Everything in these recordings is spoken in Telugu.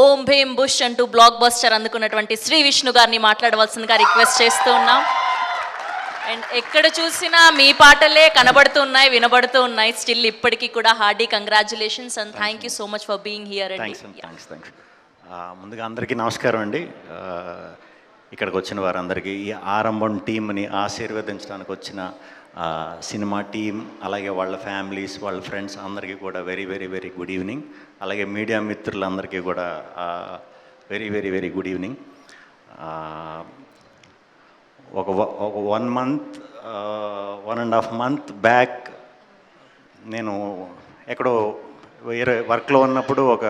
ఓం భీమ్ బుష్ అంటూ బ్లాక్ బస్టర్ అందుకున్నటువంటి శ్రీ విష్ణు గారిని మాట్లాడవలసిందిగా రిక్వెస్ట్ చేస్తూ ఉన్నాం. అండ్ ఎక్కడ చూసినా మీ పాటలే కనబడుతూ ఉన్నాయి, వినబడుతూ ఉన్నాయి. స్టిల్ ఇప్పటికీ కూడా hearty congratulations and thank you so much for being here అండి. థ్యాంక్స్. ముందుగా అందరికీ నమస్కారం అండి. ఇక్కడికి వచ్చిన వారందరికీ, ఈ ఆరంభం టీంని ఆశీర్వదించడానికి వచ్చిన సినిమా టీం, అలాగే వాళ్ళ ఫ్యామిలీస్, వాళ్ళ ఫ్రెండ్స్ అందరికీ కూడా very very very good evening. అలాగే మీడియా మిత్రులందరికీ కూడా very very very good evening. ఒక 1 month 1.5 month బ్యాక్ నేను ఎక్కడో వేరే వర్క్లో ఉన్నప్పుడు ఒక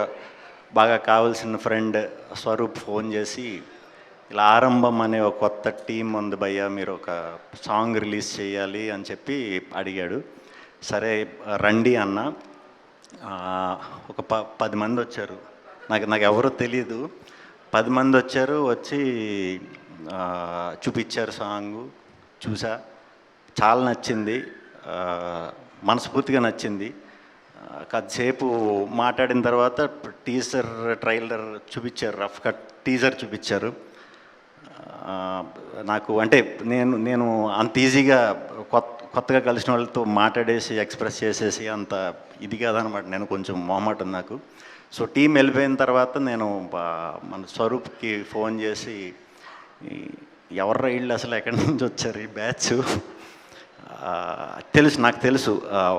బాగా కావాల్సిన ఫ్రెండ్ స్వరూప్ ఫోన్ చేసి, ఇలా ఆరంభం అనే ఒక కొత్త టీం ఉంది భయ్యా, మీరు ఒక సాంగ్ రిలీజ్ చేయాలి అని చెప్పి అడిగాడు. సరే రండి అన్న. ఒక 10 మంది వచ్చారు. నాకు ఎవరో తెలియదు. 10 మంది వచ్చారు. వచ్చి చూపించారు సాంగు. చూసా, చాలా నచ్చింది, మనస్ఫూర్తిగా నచ్చింది. కొద్దిసేపు మాట్లాడిన తర్వాత టీజర్ ట్రైలర్ చూపించారు, రఫ్ కట్ టీజర్ చూపించారు. నాకు అంటే నేను అంత ఈజీగా కొత్తగా కలిసిన వాళ్ళతో మాట్లాడేసి ఎక్స్ప్రెస్ చేసేసి అంత ఇది కాదనమాట. నేను కొంచెం మొహమాటం నాకు. సో టీం వెళ్ళిపోయిన తర్వాత నేను మన స్వరూప్కి ఫోన్ చేసి, ఎవర్రా వీళ్ళు, అసలు ఎక్కడి నుంచి వచ్చారు ఈ బ్యాచ్, నాకు తెలుసు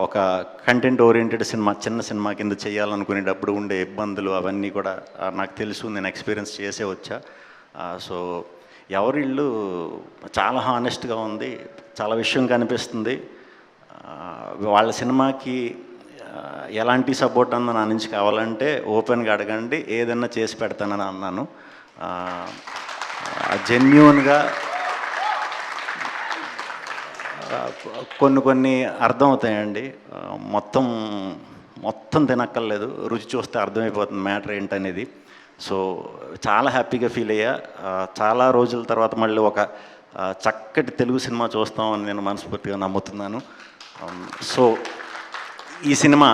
ఒక కంటెంట్ ఓరియంటెడ్ సినిమా, చిన్న సినిమా కింద చేయాలనుకునేటప్పుడు ఉండే ఇబ్బందులు అవన్నీ కూడా నాకు తెలుసు, నేను ఎక్స్పీరియన్స్ చేసే వచ్చా. సో ఎవరిళ్ళు చాలా హానెస్ట్గా ఉంది, చాలా విషయం కనిపిస్తుంది. వాళ్ళ సినిమాకి ఎలాంటి సపోర్ట్ అన్న నా నుంచి కావాలంటే ఓపెన్గా అడగండి, ఏదన్నా చేసి పెడతానని అన్నాను. జెన్యూన్గా కొన్ని అర్థమవుతాయండి. మొత్తం తినక్కర్లేదు, రుచి చూస్తే అర్థమైపోతుంది మ్యాటర్ ఏంటనేది. సో చాలా హ్యాపీగా ఫీల్ అయ్యా. చాలా రోజుల తర్వాత మళ్ళీ ఒక చక్కటి తెలుగు సినిమా చూస్తామని నేను మనస్ఫూర్తిగా నమ్ముతున్నాను. సో ఈ సినిమా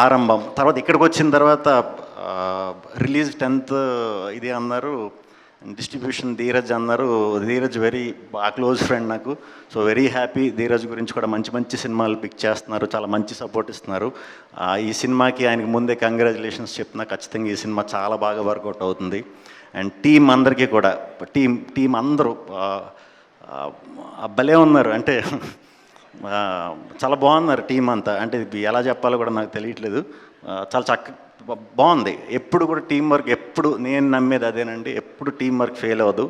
ఆరంభం తర్వాత ఇక్కడికి వచ్చిన తర్వాత రిలీజ్ 10th ఇది అన్నారు, డిస్ట్రిబ్యూషన్ ధీరజ్ అన్నారు. ధీరజ్ వెరీ క్లోజ్ ఫ్రెండ్ నాకు. So very happy. ధీరజ్ గురించి కూడా మంచి సినిమాలు పిక్ చేస్తున్నారు, చాలా మంచి సపోర్ట్ ఇస్తున్నారు. ఈ సినిమాకి ఆయనకి ముందే కంగ్రాచులేషన్స్ చెప్తున్నా. ఖచ్చితంగా ఈ సినిమా చాలా బాగా వర్కౌట్ అవుతుంది. అండ్ టీం అందరికీ కూడా, టీం అందరూ భలే ఉన్నారు. అంటే చాలా బాగున్నారు టీం అంతా. అంటే ఎలా చెప్పాలో కూడా నాకు తెలియట్లేదు. చాలా బాగుంది. ఎప్పుడు కూడా టీం వర్క్, ఎప్పుడు నేను నమ్మేది అదేనండి, ఎప్పుడు టీం వర్క్ ఫెయిల్ అవ్వదు.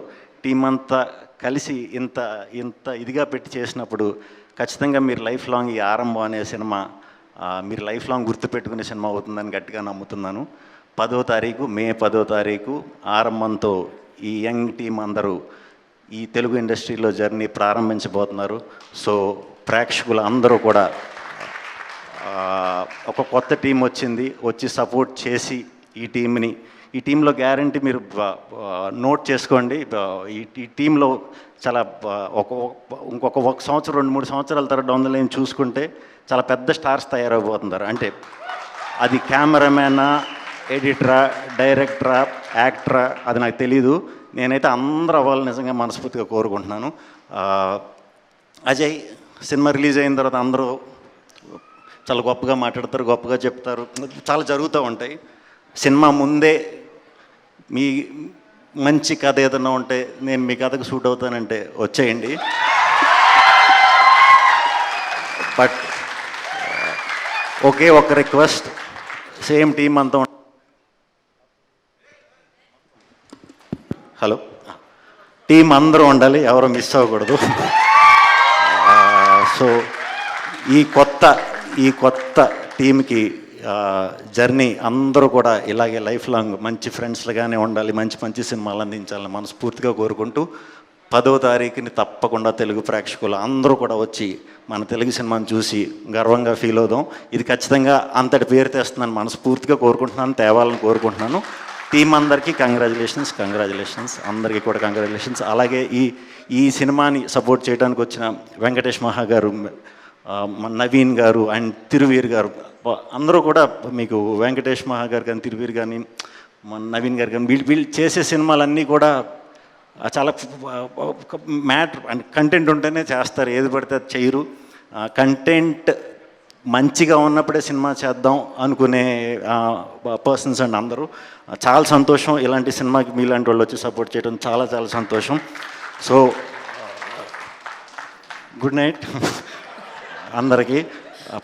టీం అంతా కలిసి ఇంత ఇదిగా పెట్టి చేసినప్పుడు ఖచ్చితంగా మీరు లైఫ్ లాంగ్ ఈ ఆరంభం అనే సినిమా మీరు లైఫ్ లాంగ్ గుర్తుపెట్టుకునే సినిమా అవుతుందని గట్టిగా నమ్ముతున్నాను. 10వ తారీఖు మే 10వ తారీఖు ఆరంభంతో ఈ యంగ్ టీం అందరూ ఈ తెలుగు ఇండస్ట్రీలో జర్నీ ప్రారంభించబోతున్నారు. సో ప్రేక్షకులు అందరూ కూడా ఒక కొత్త టీం వచ్చి సపోర్ట్ చేసి ఈ టీంలో గ్యారంటీ మీరు నోట్ చేసుకోండి. ఈ టీంలో చాలా ఇంకొక సంవత్సరం 2-3 సంవత్సరాల తర్వాత డౌన్ ద లైన్ చూసుకుంటే చాలా పెద్ద స్టార్స్ తయారైపోతున్నారు. అంటే అది కెమెరామ్యానా, ఎడిటరా, డైరెక్టరా, యాక్టరా అది నాకు తెలీదు. నేనైతే అందరూ అవ్వాలని నిజంగా మనస్ఫూర్తిగా కోరుకుంటున్నాను. అజయ్ సినిమా రిలీజ్ అయిన తర్వాత అందరూ చాలా గొప్పగా మాట్లాడతారు, గొప్పగా చెప్తారు, చాలా జరుగుతూ ఉంటాయి. సినిమా ముందే మీ మంచి కథ ఏదైనా ఉంటే నేను మీ కథకు సూట్ అవుతానంటే వచ్చేయండి. బట్ ఒకే ఒక రిక్వెస్ట్, సేమ్ టీం అంతా హలో టీం అందరూ ఉండాలి, ఎవరు మిస్ అవ్వకూడదు. సో ఈ కొత్త టీంకి జర్నీ అందరూ కూడా ఇలాగే లైఫ్ లాంగ్ మంచి ఫ్రెండ్స్లుగానే ఉండాలి, మంచి సినిమాలు అందించాలని మనస్ఫూర్తిగా కోరుకుంటూ 10వ తారీఖుని తప్పకుండా తెలుగు ప్రేక్షకులు అందరూ కూడా వచ్చి మన తెలుగు సినిమాని చూసి గర్వంగా ఫీల్ అవుదాం. ఇది ఖచ్చితంగా అంతటి పేరు తెస్తుందని మనస్ఫూర్తిగా కోరుకుంటున్నాను, తేవాలని కోరుకుంటున్నాను. టీం అందరికీ కంగ్రాచులేషన్స్, అందరికీ కూడా కంగ్రాచులేషన్స్. అలాగే ఈ సినిమాని సపోర్ట్ చేయడానికి వచ్చిన వెంకటేష్ మహా గారు, నవీన్ గారు అండ్ తిరువీర్ గారు అందరూ కూడా, మీకు వెంకటేష్ మహా గారు కానీ తిరువీర్ కానీ మన నవీన్ గారు కానీ వీళ్ళు చేసే సినిమాలన్నీ కూడా చాలా మ్యాటర్ అండ్ కంటెంట్ ఉంటేనే చేస్తారు, ఏది పడితే అది చేయరు. కంటెంట్ మంచిగా ఉన్నప్పుడే సినిమా చేద్దాం అనుకునే పర్సన్స్ అండ్ అందరూ. చాలా సంతోషం ఇలాంటి సినిమాకి మీలాంటి వాళ్ళు వచ్చి సపోర్ట్ చేయడం, చాలా చాలా సంతోషం. సో గుడ్ నైట్ అందరికీ.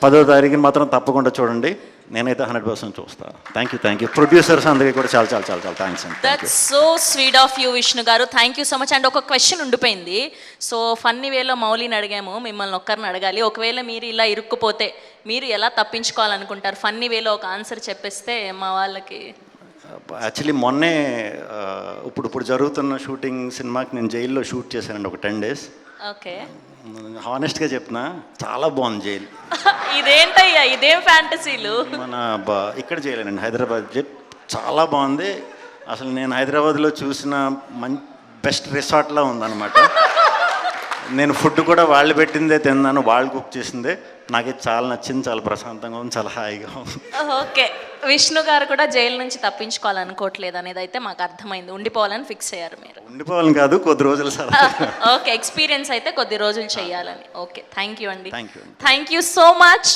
10వ తారీఖుని మాత్రం తప్పకుండా చూడండి, నేనైతే 100% చూస్తాను. థ్యాంక్ యూ ప్రొడ్యూసర్స్ అందరికీ కూడా చాలా చాలా చాలా చాలా థ్యాంక్స్ అండి. That's so sweet of you Vishnu గారు, thank you so much. And ఒక క్వశ్చన్ ఉండిపోయింది. సో ఫన్నీ వేలో మౌలిని అడిగాము, మిమ్మల్ని ఒక్కరిని అడగాలి. ఒకవేళ మీరు ఇలా ఇరుక్కుపోతే మీరు ఎలా తప్పించుకోవాలనుకుంటారు? ఫన్నీ వేలో ఒక ఆన్సర్ చెప్పేస్తే మా వాళ్ళకి. యాక్చువల్లీ మొన్నే ఇప్పుడు జరుగుతున్న షూటింగ్ సినిమాకి నేను జైల్లో షూట్ చేశానండి ఒక 10 days. ఓకే, హానెస్ట్గా చెప్తున్నా, చాలా బాగుంది జైలు. ఇదేంటయ్యా, ఇదేం ఫ్యాంటసీలు? మన ఇక్కడ జైలేనండి, హైదరాబాద్ జైలు. చాలా బాగుంది అసలు. నేను హైదరాబాద్లో చూసిన బెస్ట్ రిసార్ట్లా ఉందన్నమాట. నేను ఫుడ్ కూడా వాళ్ళు పెట్టిందే తిన్నాను, వాళ్ళు కుక్ చేసిందే. నాకు చాలా నచ్చింది, చాలా ప్రశాంతంగా ఉంది, చాలా హాయిగా ఉంది. ఓకే, విష్ణు గారు కూడా జైలు నుంచి తప్పించుకోవాలనుకోవట్లేదు అనేది అయితే మాకు అర్థమైంది. ఉండిపోవాలని ఫిక్స్ అయ్యారు మీరు? ఉండిపోవాలని కాదు, కొద్ది రోజులు సార్. ఓకే, ఎక్స్పీరియన్స్ అయితే కొద్ది రోజులు చేయాలని. ఓకే, థ్యాంక్ యూ అండి. Thank you. Thank you so much.